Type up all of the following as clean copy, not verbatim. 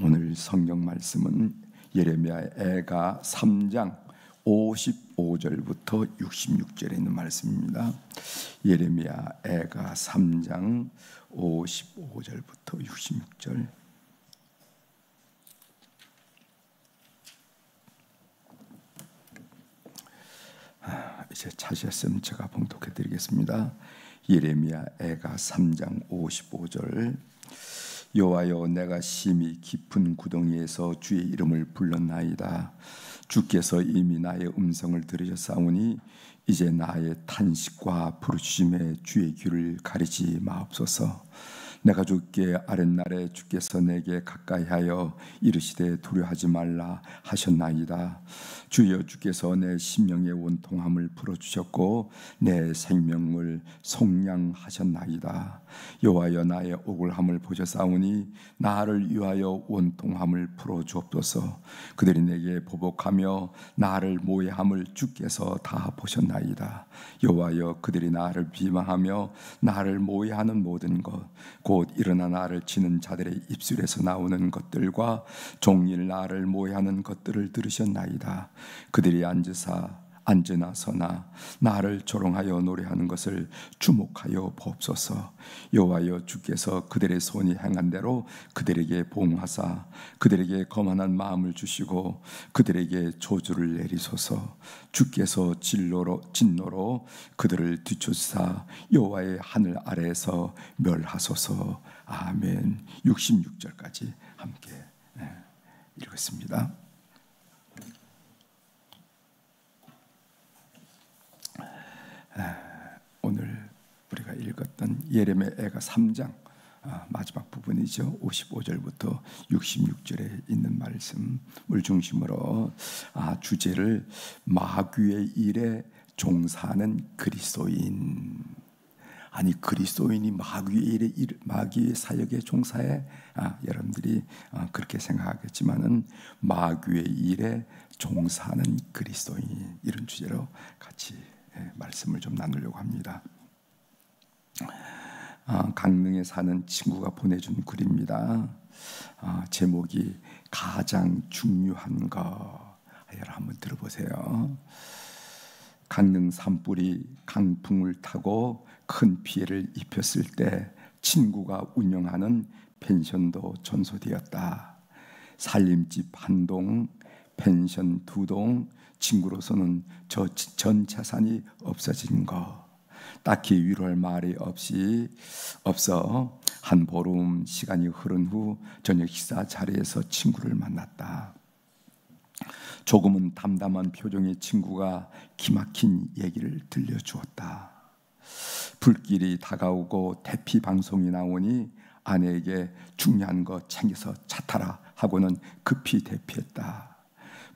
오늘 성경 말씀은 예레미야 애가 3장 55절부터 66절에 있는 말씀입니다. 예레미야 애가 3장 55절부터 66절. 이제 찾으셨으면 제가 봉독해 드리겠습니다. 예레미야 애가 3장 55절. 여호와여, 내가 심히 깊은 구덩이에서 주의 이름을 불렀나이다. 주께서 이미 나의 음성을 들으셨사오니 이제 나의 탄식과 부르짖음에 주의 귀를 가리지 마옵소서. 내가 주께 아랫날에 주께서 내게 가까이하여 이르시되 두려워하지 말라 하셨나이다. 주여, 주께서 내 심령의 원통함을 풀어주셨고 내 생명을 속량하셨나이다. 여호와여, 나의 억울함을 보셨사오니 나를 위하여 원통함을 풀어주옵소서. 그들이 내게 보복하며 나를 모해함을 주께서 다 보셨나이다. 여호와여, 그들이 나를 비방하며 나를 모해하는 모든 것, 곧 일어나 나를 치는 자들의 입술에서 나오는 것들과 종일 나를 모해하는 것들을 들으셨나이다. 그들이 앉으나 서나 나를 조롱하여 노래하는 것을 주목하여 보옵소서. 여호와여, 주께서 그들의 손이 행한 대로 그들에게 보응하사 그들에게 거만한 마음을 주시고 그들에게 저주를 내리소서. 주께서 진노로 그들을 뒤쫓으사 여호와의 하늘 아래에서 멸하소서. 아멘. 66절까지 함께 읽겠습니다. 오늘 우리가 읽었던 예레미야 애가 3장 마지막 부분이죠. 55절부터 66절에 있는 말씀을 중심으로 주제를 마귀의 일에 종사하는 그리스도인. 아니, 그리스도인이 마귀의 사역에 종사해? 여러분들이 그렇게 생각하겠지만은 마귀의 일에 종사하는 그리스도인, 이런 주제로 같이 말씀을 좀 나누려고 합니다. 강릉에 사는 친구가 보내준 글입니다. 제목이 가장 중요한 거. 여러분 한번 들어보세요. 강릉 산불이 강풍을 타고 큰 피해를 입혔을 때 친구가 운영하는 펜션도 전소되었다. 살림집 1동, 펜션 2동, 친구로서는 전 재산이 없어진 거. 딱히 위로할 말이 없어 한 보름 시간이 흐른 후 저녁 식사 자리에서 친구를 만났다. 조금은 담담한 표정의 친구가 기막힌 얘기를 들려주었다. 불길이 다가오고 대피 방송이 나오니 아내에게 중요한 거 챙겨서 차 타라 하고는 급히 대피했다.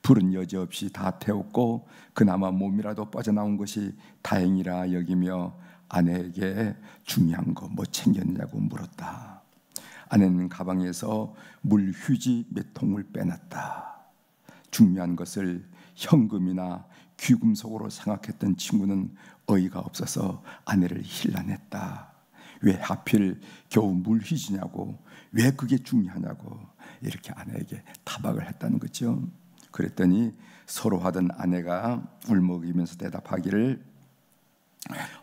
불은 여지없이 다 태웠고 그나마 몸이라도 빠져나온 것이 다행이라 여기며 아내에게 중요한 거 뭐 챙겼냐고 물었다. 아내는 가방에서 물 휴지 몇 통을 빼놨다. 중요한 것을 현금이나 귀금속으로 생각했던 친구는 어이가 없어서 아내를 힐난했다. 왜 하필 겨우 물 휴지냐고, 왜 그게 중요하냐고 이렇게 아내에게 타박을 했다는 거죠. 그랬더니 서로 하던 아내가 울먹이면서 대답하기를,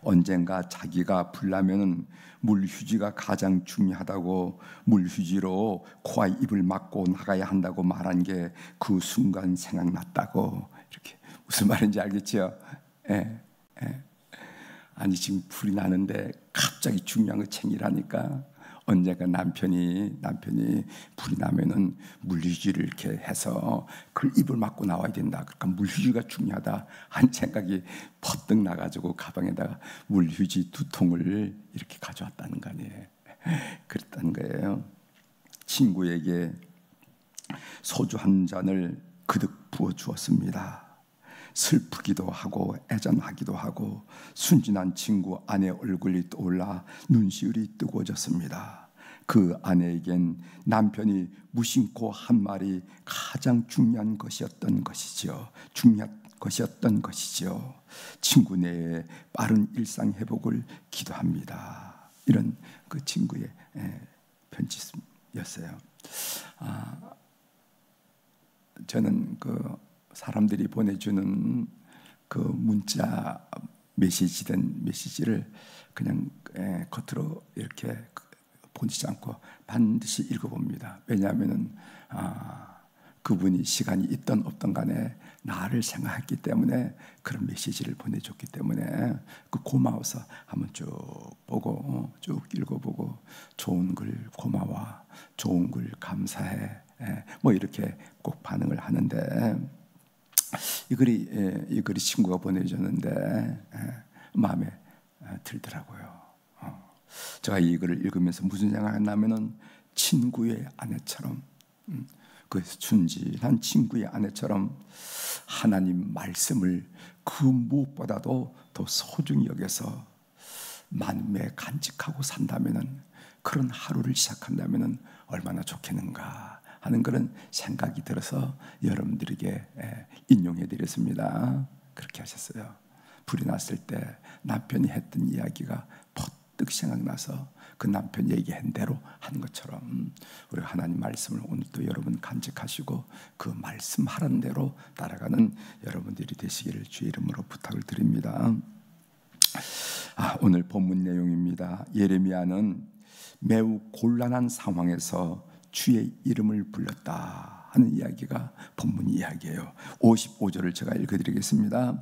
언젠가 자기가 불나면은 물휴지가 가장 중요하다고 물휴지로 코와 입을 막고 나가야 한다고 말한 게 그 순간 생각났다고. 이렇게 무슨 말인지 알겠죠? 아니, 지금 불이 나는데 갑자기 중요한 거 챙기라니까. 언젠가 남편이 불이 나면은 물휴지를 이렇게 해서 그걸 입을 막고 나와야 된다. 그러니까 물휴지가 중요하다 한 생각이 퍼뜩 나가지고 가방에다가 물휴지 2통을 이렇게 가져왔다는 거 아니에요. 그랬다는 거예요. 친구에게 소주 한 잔을 그득 부어주었습니다. 슬프기도 하고 애잔하기도 하고 순진한 친구 아내 얼굴이 떠올라 눈시울이 뜨거워졌습니다. 그 아내에겐 남편이 무심코 한 말이 가장 중요한 것이었던 것이지요. 친구 내의 빠른 일상 회복을 기도합니다. 이런 그 친구의 편지였어요. 저는 그 사람들이 보내주는 그 문자 메시지든 메시지를 그냥 겉으로 이렇게 보내지 않고 반드시 읽어봅니다. 왜냐하면은 그분이 시간이 있던 없던 간에 나를 생각했기 때문에 그런 메시지를 보내줬기 때문에 그 고마워서 한번 쭉 보고 쭉 읽어보고 좋은 글 고마워, 좋은 글 감사해, 뭐 이렇게 꼭 반응을 하는데 이 글이 친구가 보내줬는데 마음에 들더라고요. 제가 이 글을 읽으면서 무슨 생각이 나면은 친구의 아내처럼 그 순진한 친구의 아내처럼 하나님 말씀을 그 무엇보다도 더 소중히 여겨서 마음에 간직하고 산다면은 그런 하루를 시작한다면은 얼마나 좋겠는가 하는 그런 생각이 들어서 여러분들에게 인용해 드렸습니다. 그렇게 하셨어요. 불이 났을 때 남편이 했던 이야기가 퍼뜩 생각나서 그 남편 얘기한 대로 한 것처럼 우리가 하나님 말씀을 오늘도 여러분 간직하시고 그 말씀하는 대로 따라가는 여러분들이 되시기를 주의 이름으로 부탁을 드립니다. 오늘 본문 내용입니다. 예레미야는 매우 곤란한 상황에서 주의 이름을 불렀다 하는 이야기가 본문 이야기예요. 55절을 제가 읽어드리겠습니다.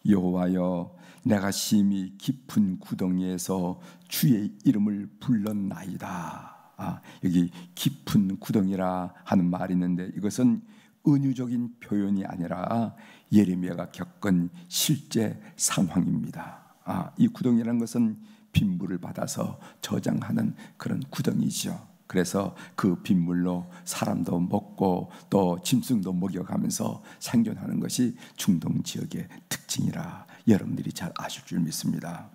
여호와여, 내가 심히 깊은 구덩이에서 주의 이름을 불렀나이다. 여기 깊은 구덩이라 하는 말이 있는데 이것은 은유적인 표현이 아니라 예레미야가 겪은 실제 상황입니다. 이 구덩이라는 것은 빗물을 받아서 저장하는 그런 구덩이죠. 그래서 그 빗물로 사람도 먹고 또 짐승도 먹여가면서 생존하는 것이 중동 지역의 특징이라 여러분들이 잘 아실 줄 믿습니다.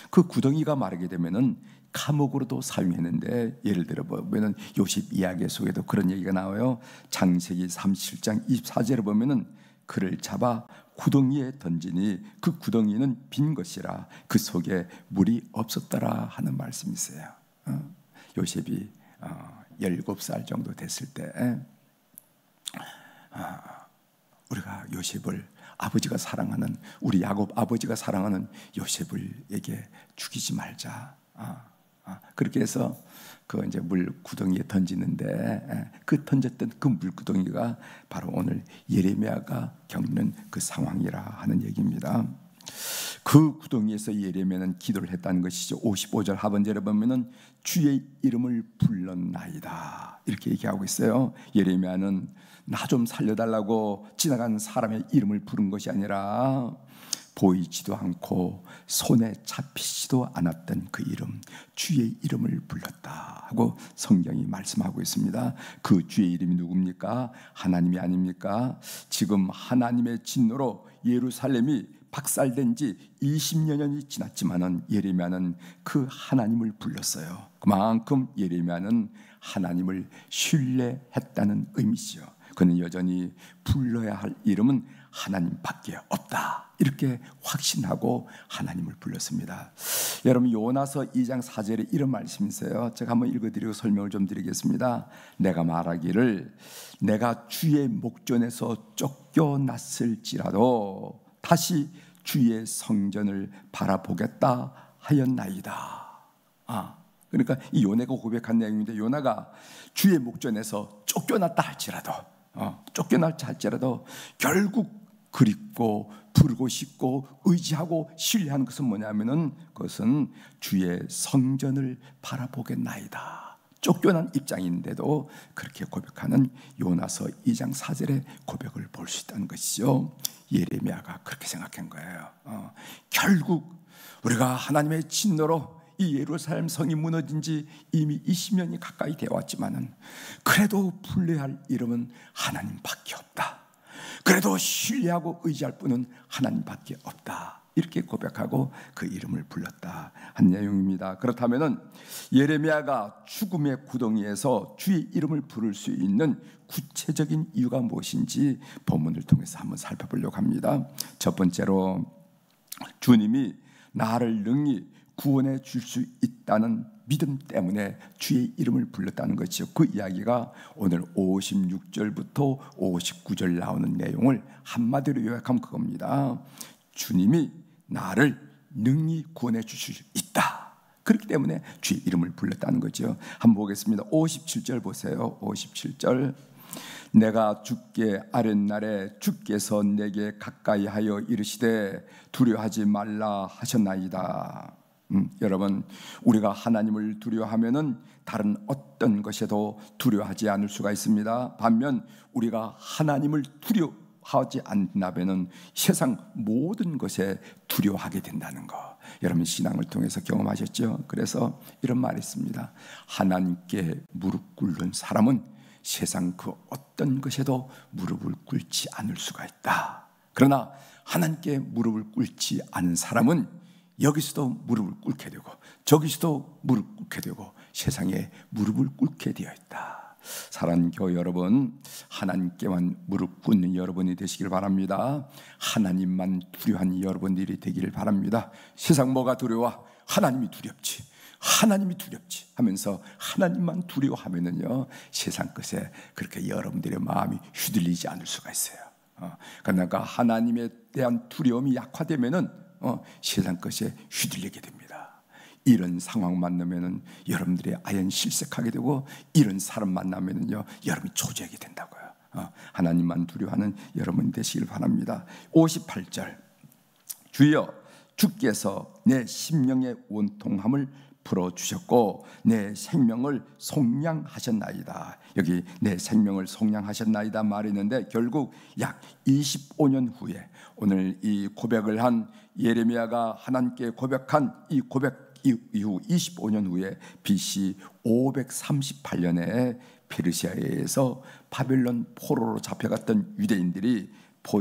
그 구덩이가 마르게 되면은 감옥으로도 사용했는데 예를 들어 보면은 요셉 이야기 속에도 그런 얘기가 나와요. 창세기 37장 24절에 보면은 그를 잡아 구덩이에 던지니 그 구덩이는 빈 것이라 그 속에 물이 없었더라 하는 말씀이 있어요. 요셉이 17살 정도 됐을 때 우리가 요셉을 아버지가 사랑하는 우리 야곱 아버지가 사랑하는 요셉을에게 죽이지 말자. 그렇게 해서 그 이제 물 구덩이에 던지는데 그 던졌던 그 물 구덩이가 바로 오늘 예레미야가 겪는 그 상황이라 하는 얘기입니다. 그 구덩이에서 예레미야는 기도를 했다는 것이죠. 55절 하반절에 보면은 주의 이름을 불렀나이다 이렇게 얘기하고 있어요. 예레미야는 나 좀 살려달라고 지나간 사람의 이름을 부른 것이 아니라 보이지도 않고 손에 잡히지도 않았던 그 이름, 주의 이름을 불렀다 하고 성경이 말씀하고 있습니다. 그 주의 이름이 누굽니까? 하나님이 아닙니까? 지금 하나님의 진노로 예루살렘이 박살된 지 20여 년이 지났지만은 예레미야는 그 하나님을 불렀어요. 그만큼 예레미야는 하나님을 신뢰했다는 의미죠. 그는 여전히 불러야 할 이름은 하나님밖에 없다 이렇게 확신하고 하나님을 불렀습니다. 여러분 요나서 2장 4절에 이런 말씀이 있어요. 제가 한번 읽어드리고 설명을 좀 드리겠습니다. 내가 말하기를 내가 주의 목전에서 쫓겨났을지라도 다시 주의 성전을 바라보겠다 하였나이다. 그러니까 이 요나가 고백한 내용인데 요나가 주의 목전에서 쫓겨났다 할지라도 결국 그립고 부르고 싶고 의지하고 신뢰하는 것은 뭐냐면은 그것은 주의 성전을 바라보겠나이다. 쫓겨난 입장인데도 그렇게 고백하는 요나서 2장 4절의 고백을 볼 수 있다는 것이죠. 예레미야가 그렇게 생각한 거예요. 결국 우리가 하나님의 진노로 이 예루살렘 성이 무너진 지 이미 20년이 가까이 되어 왔지만은 그래도 불러야 할 이름은 하나님밖에 없다. 그래도 신뢰하고 의지할 분은 하나님밖에 없다. 이렇게 고백하고 그 이름을 불렀다 한 내용입니다. 그렇다면은 예레미야가 죽음의 구덩이에서 주의 이름을 부를 수 있는 구체적인 이유가 무엇인지 본문을 통해서 한번 살펴보려고 합니다. 첫 번째로 주님이 나를 능히 구원해 줄 수 있다는 믿음 때문에 주의 이름을 불렀다는 것이죠. 그 이야기가 오늘 56절부터 59절 나오는 내용을 한마디로 요약하면 그겁니다. 주님이 나를 능히 구원해 주실 수 있다. 그렇기 때문에 주의 이름을 불렀다는 거죠. 한번 보겠습니다. 57절 보세요. 57절. 내가 주께 아랫날에 주께서 내게 가까이 하여 이르시되 두려워하지 말라 하셨나이다. 여러분, 우리가 하나님을 두려워하면은 다른 어떤 것에도 두려워하지 않을 수가 있습니다. 반면 우리가 하나님을 두려워하지 않는다면은 세상 모든 것에 두려워하게 된다는 거, 여러분 신앙을 통해서 경험하셨죠? 그래서 이런 말이 있습니다. 하나님께 무릎 꿇는 사람은 세상 그 어떤 것에도 무릎을 꿇지 않을 수가 있다. 그러나 하나님께 무릎을 꿇지 않은 사람은 여기서도 무릎을 꿇게 되고 저기서도 무릎 꿇게 되고 세상에 무릎을 꿇게 되어 있다. 사랑하는 교회 여러분, 하나님께만 무릎 꿇는 여러분이 되시길 바랍니다. 하나님만 두려워하는 여러분들이 되기를 바랍니다. 세상 뭐가 두려워? 하나님이 두렵지, 하나님이 두렵지 하면서 하나님만 두려워하면은요, 세상 것에 그렇게 여러분들의 마음이 휘둘리지 않을 수가 있어요. 그러니까 하나님에 대한 두려움이 약화되면은 세상 것에 휘둘리게 됩니다. 이런 상황 만나면은 여러분들이 아연 실색하게 되고, 이런 사람 만나면은요, 여러분이 초조하게 된다고요. 하나님만 두려워하는 여러분 되시길 바랍니다. 58절. 주여, 주께서 내 심령의 원통함을 풀어주셨고 내 생명을 속량하셨나이다. 여기 내 생명을 속량하셨나이다 말했는데, 결국 약 25년 후에 오늘 이 고백을 한 예레미야가 하나님께 고백한 이 고백 이후 25년 후에 BC 538년에 페르시아에서 바벨론 포로로 잡혀갔던 유대인들이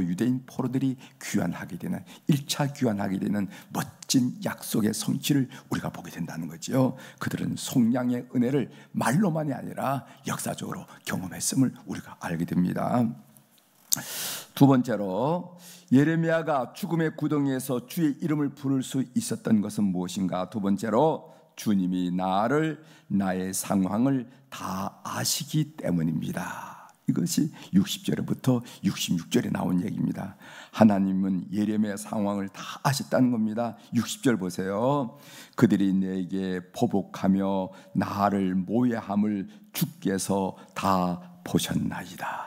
유대인 포로들이 귀환하게 되는, 1차 귀환하게 되는 멋진 약속의 성취를 우리가 보게 된다는 거죠. 그들은 속량의 은혜를 말로만이 아니라 역사적으로 경험했음을 우리가 알게 됩니다. 두 번째로, 예레미야가 죽음의 구덩이에서 주의 이름을 부를 수 있었던 것은 무엇인가? 두 번째로, 주님이 나의 상황을 다 아시기 때문입니다. 이것이 60절부터 66절에 나온 얘기입니다. 하나님은 예레미야의 상황을 다 아셨다는 겁니다. 60절 보세요. 그들이 내게 보복하며 나를 모해함을 주께서 다 보셨나이다.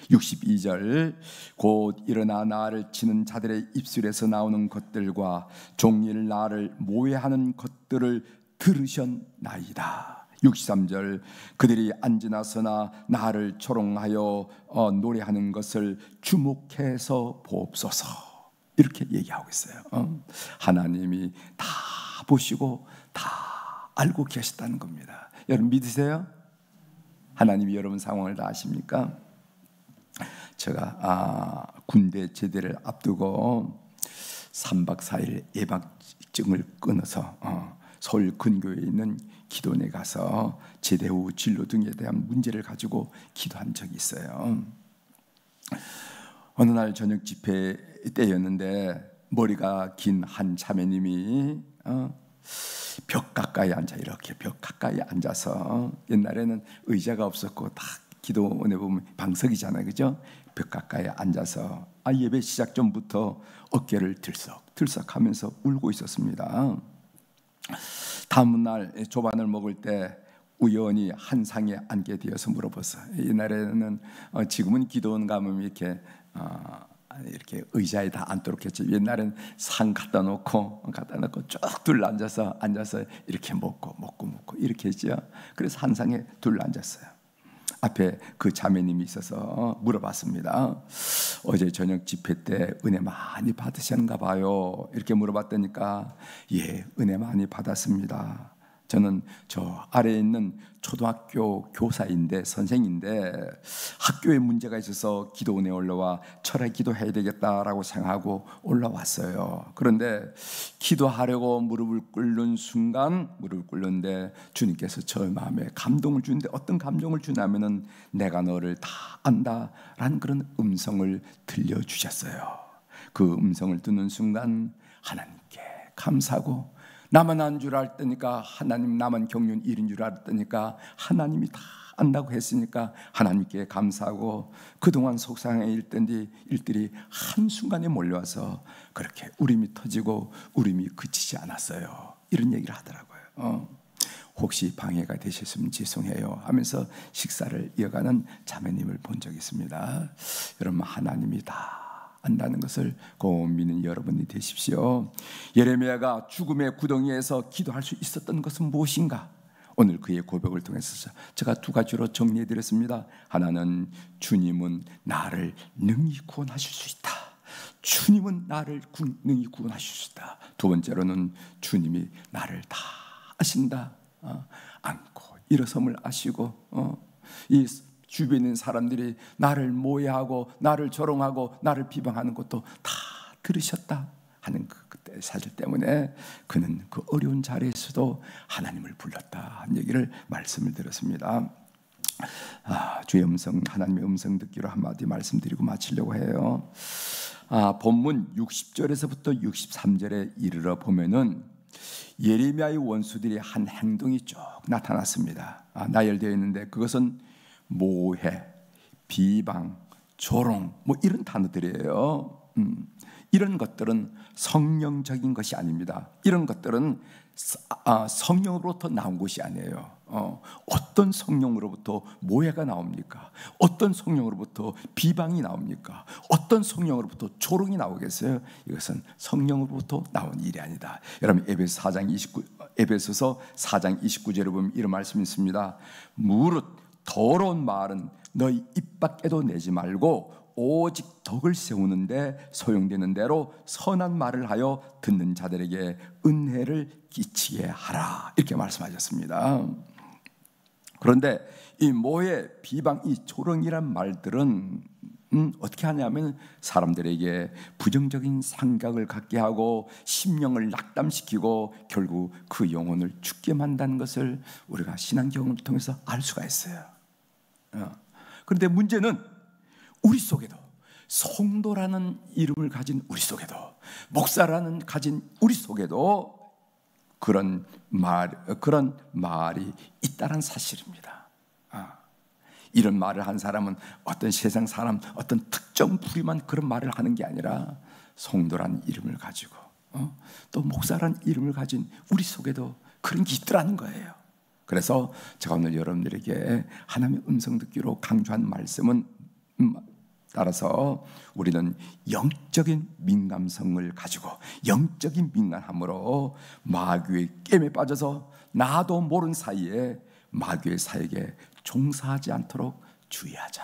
62절. 곧 일어나 나를 치는 자들의 입술에서 나오는 것들과 종일 나를 모해하는 것들을 들으셨나이다. 63절. 그들이 앉으나서나 나를 조롱하여 노래하는 것을 주목해서 보옵소서. 이렇게 얘기하고 있어요. 하나님이 다 보시고 다 알고 계시다는 겁니다. 여러분 믿으세요? 하나님이 여러분 상황을 다 아십니까? 제가 군대 제대를 앞두고 3박 4일 예방증을 끊어서 서울 근교에 있는 기도원에 가서 제대 후 진로 등에 대한 문제를 가지고 기도한 적이 있어요. 어느 날 저녁 집회 때였는데 머리가 긴 한 자매님이 벽 가까이 앉아, 이렇게 벽 가까이 앉아서, 옛날에는 의자가 없었고 다 기도원에 보면 방석이잖아요, 그죠? 벽 가까이 앉아서 예배 시작 전부터 어깨를 들썩하면서 울고 있었습니다. 다음 날 조반을 먹을 때 우연히 한 상에 앉게 되어서 물어봤어요. 옛날에는 지금은 기도원 가면 이렇게 의자에 다 앉도록 했죠. 옛날엔 상 갖다 놓고 쭉 둘러 앉아서 이렇게 먹고 이렇게 했죠. 그래서 한 상에 둘러 앉았어요. 앞에 그 자매님이 있어서 물어봤습니다. 어제 저녁 집회 때 은혜 많이 받으셨는가 봐요. 이렇게 물어봤다니까, 예, 은혜 많이 받았습니다. 저는 저 아래에 있는 초등학교 교사인데, 선생인데, 학교에 문제가 있어서 기도원에 올라와 철회 기도해야 되겠다라고 생각하고 올라왔어요. 그런데 기도하려고 무릎을 꿇는데 주님께서 저 마음에 감동을 주는데, 어떤 감동을 주냐면은 내가 너를 다 안다라는 그런 음성을 들려주셨어요. 그 음성을 듣는 순간 하나님께 감사하고 나만 안 줄 알았더니까 하나님, 나만 경륜 일인 줄 알았더니까 하나님이 다 안다고 했으니까 하나님께 감사하고, 그동안 속상해 일던 일들이 한순간에 몰려와서 그렇게 울음이 터지고 울음이 그치지 않았어요. 이런 얘기를 하더라고요. 혹시 방해가 되셨으면 죄송해요 하면서 식사를 이어가는 자매님을 본 적이 있습니다. 여러분, 하나님이 다 안다는 것을 꼭 믿는 여러분이 되십시오. 예레미야가 죽음의 구덩이에서 기도할 수 있었던 것은 무엇인가? 오늘 그의 고백을 통해서 제가 두 가지로 정리해 드렸습니다. 하나는 주님은 나를 능히 구원하실 수 있다. 주님은 나를 능히 구원하실 수 있다. 두 번째로는 주님이 나를 다 아신다. 안고 일어섬을 아시고, 이 주변에 있는 사람들이 나를 모해하고 나를 조롱하고 나를 비방하는 것도 다 들으셨다 하는 그때 사실 때문에 그는 그 어려운 자리에서도 하나님을 불렀다 하는 얘기를 말씀을 드렸습니다. 주의 음성, 하나님의 음성 듣기로 한마디 말씀드리고 마치려고 해요. 본문 60절에서부터 63절에 이르러 보면은 예레미야의 원수들이 한 행동이 쭉 나타났습니다. 나열되어 있는데 그것은 모해, 비방, 조롱 이런 단어들이에요. 이런 것들은 성령적인 것이 아닙니다. 이런 것들은 성령으로부터 나온 것이 아니에요. 어떤 성령으로부터 모해가 나옵니까? 어떤 성령으로부터 비방이 나옵니까? 어떤 성령으로부터 조롱이 나오겠어요? 이것은 성령으로부터 나온 일이 아니다. 여러분, 에베소서 4장 29절에 보면 이런 말씀이 있습니다. 무릇 더러운 말은 너희 입 밖에도 내지 말고 오직 덕을 세우는데 소용되는 대로 선한 말을 하여 듣는 자들에게 은혜를 끼치게 하라, 이렇게 말씀하셨습니다. 그런데 이 모해, 비방, 이 조롱이란 말들은 어떻게 하냐면 사람들에게 부정적인 생각을 갖게 하고 심령을 낙담시키고 결국 그 영혼을 죽게 만든다는 것을 우리가 신앙 경험을 통해서 알 수가 있어요. 그런데 문제는 우리 속에도, 성도라는 이름을 가진 우리 속에도, 목사라는 가진 우리 속에도 그런 말이 있다는 사실입니다. 이런 말을 한 사람은 어떤 세상 사람, 어떤 특정 부류만 그런 말을 하는 게 아니라 성도라는 이름을 가지고 또 목사라는 이름을 가진 우리 속에도 그런 게 있더라는 거예요. 그래서 제가 오늘 여러분들에게 하나님의 음성 듣기로 강조한 말씀은, 따라서 우리는 영적인 민감성을 가지고 영적인 민감함으로 마귀의 깸에 빠져서 나도 모르는 사이에 마귀의 사역에 종사하지 않도록 주의하자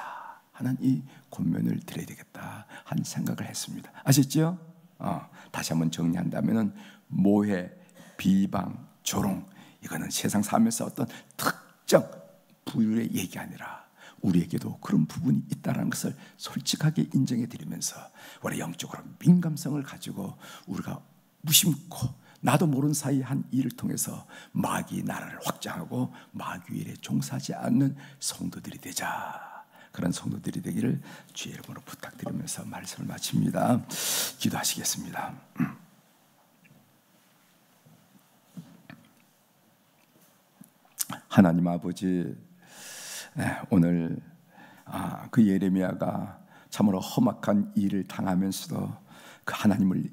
하는 이 권면을 드려야 되겠다 하는 생각을 했습니다. 아셨죠? 다시 한번 정리한다면 모해, 비방, 조롱, 이거는 세상 살면서 어떤 특정 부류의 얘기 아니라 우리에게도 그런 부분이 있다는 것을 솔직하게 인정해 드리면서 우리 영적으로 민감성을 가지고 우리가 무심코 나도 모르는 사이 한 일을 통해서 마귀 나라를 확장하고 마귀 일에 종사하지 않는 성도들이 되자, 그런 성도들이 되기를 주의 이름으로 부탁드리면서 말씀을 마칩니다. 기도하시겠습니다. 하나님 아버지, 오늘 그 예레미야가 참으로 험악한 일을 당하면서도 그 하나님의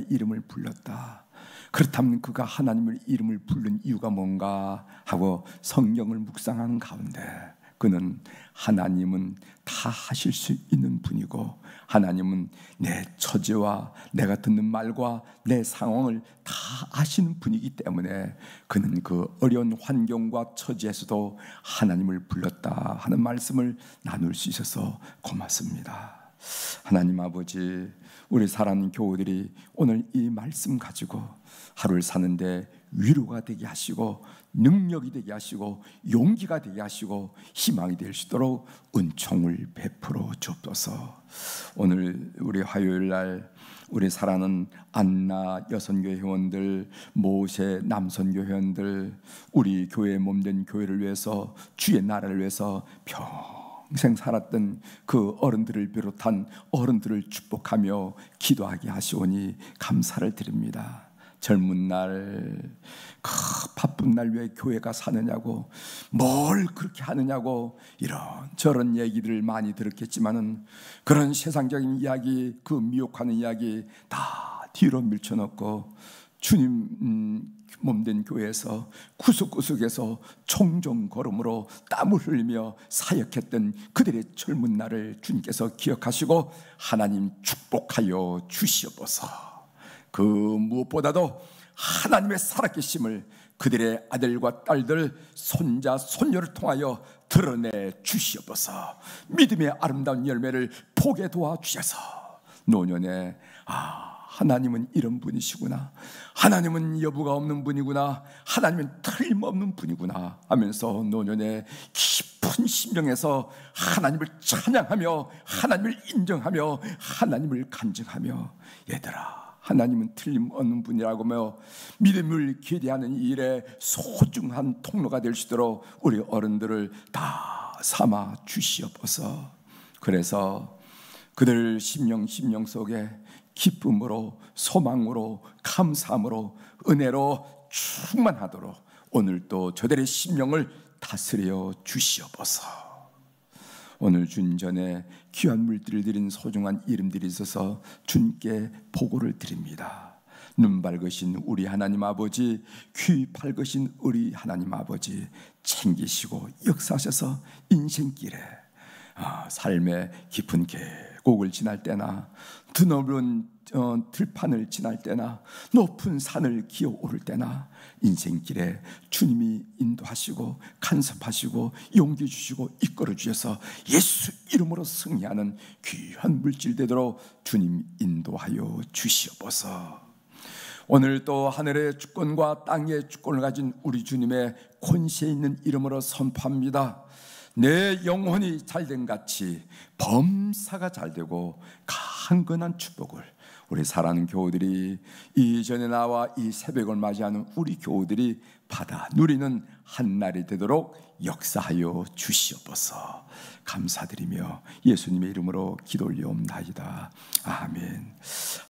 이름을 불렀다. 그렇다면 그가 하나님의 이름을 부른 이유가 뭔가 하고 성경을 묵상하는 가운데 그는 하나님은 다 하실 수 있는 분이고 하나님은 내 처지와 내가 듣는 말과 내 상황을 다 아시는 분이기 때문에 그는 그 어려운 환경과 처지에서도 하나님을 불렀다 하는 말씀을 나눌 수 있어서 고맙습니다. 하나님 아버지, 우리 사랑하는 교우들이 오늘 이 말씀 가지고 하루를 사는데 위로가 되게 하시고 능력이 되게 하시고 용기가 되게 하시고 희망이 될 수 있도록 은총을 베풀어 주옵소서. 오늘 우리 화요일 날 우리 사랑하는 안나 여선교회 회원들, 모세 남선교회 회원들, 우리 교회에 몸된 교회를 위해서, 주의 나라를 위해서 평생 살았던 그 어른들을 비롯한 어른들을 축복하며 기도하게 하시오니 감사를 드립니다. 젊은 날, 그 바쁜 날 왜 교회가 사느냐고, 뭘 그렇게 하느냐고 이런 저런 얘기들을 많이 들었겠지만은 그런 세상적인 이야기, 그 미혹하는 이야기 다 뒤로 밀쳐넣고 주님 몸된 교회에서 구석구석에서 종종 걸음으로 땀을 흘리며 사역했던 그들의 젊은 날을 주님께서 기억하시고 하나님 축복하여 주시옵소서. 그 무엇보다도 하나님의 살아계심을 그들의 아들과 딸들, 손자, 손녀를 통하여 드러내 주시옵소서. 믿음의 아름다운 열매를 보게 도와주셔서 노년에 하나님은 이런 분이시구나, 하나님은 여부가 없는 분이구나, 하나님은 틀림없는 분이구나 하면서 노년에 깊은 심령에서 하나님을 찬양하며 하나님을 인정하며 하나님을 간증하며, 얘들아 하나님은 틀림없는 분이라고 하며 믿음을 기대하는 이 일에 소중한 통로가 될 수 있도록 우리 어른들을 다 삼아 주시옵소서. 그래서 그들 심령 속에 기쁨으로, 소망으로, 감사함으로, 은혜로 충만하도록 오늘도 저들의 심령을 다스려 주시옵소서. 오늘 주님 전에 귀한 물들을 드린 소중한 이름들이 있어서 주님께 보고를 드립니다. 눈 밝으신 우리 하나님 아버지, 귀 밝으신 우리 하나님 아버지, 챙기시고 역사하셔서 인생길에 삶의 깊은 계곡을 지날 때나 드넓은 들판을 지날 때나 높은 산을 기어오를 때나 인생길에 주님이 인도하시고 간섭하시고 용기 주시고 이끌어 주셔서 예수 이름으로 승리하는 귀한 물질 되도록 주님 인도하여 주시옵소서. 오늘 또 하늘의 주권과 땅의 주권을 가진 우리 주님의 권세 있는 이름으로 선포합니다. 내 영혼이 잘된 같이 범사가 잘되고 강건한 축복을 우리 사랑하는 교우들이, 이전에 나와 이 새벽을 맞이하는 우리 교우들이 받아 누리는 한날이 되도록 역사하여 주시옵소서. 감사드리며 예수님의 이름으로 기도 올리옵나이다. 아멘.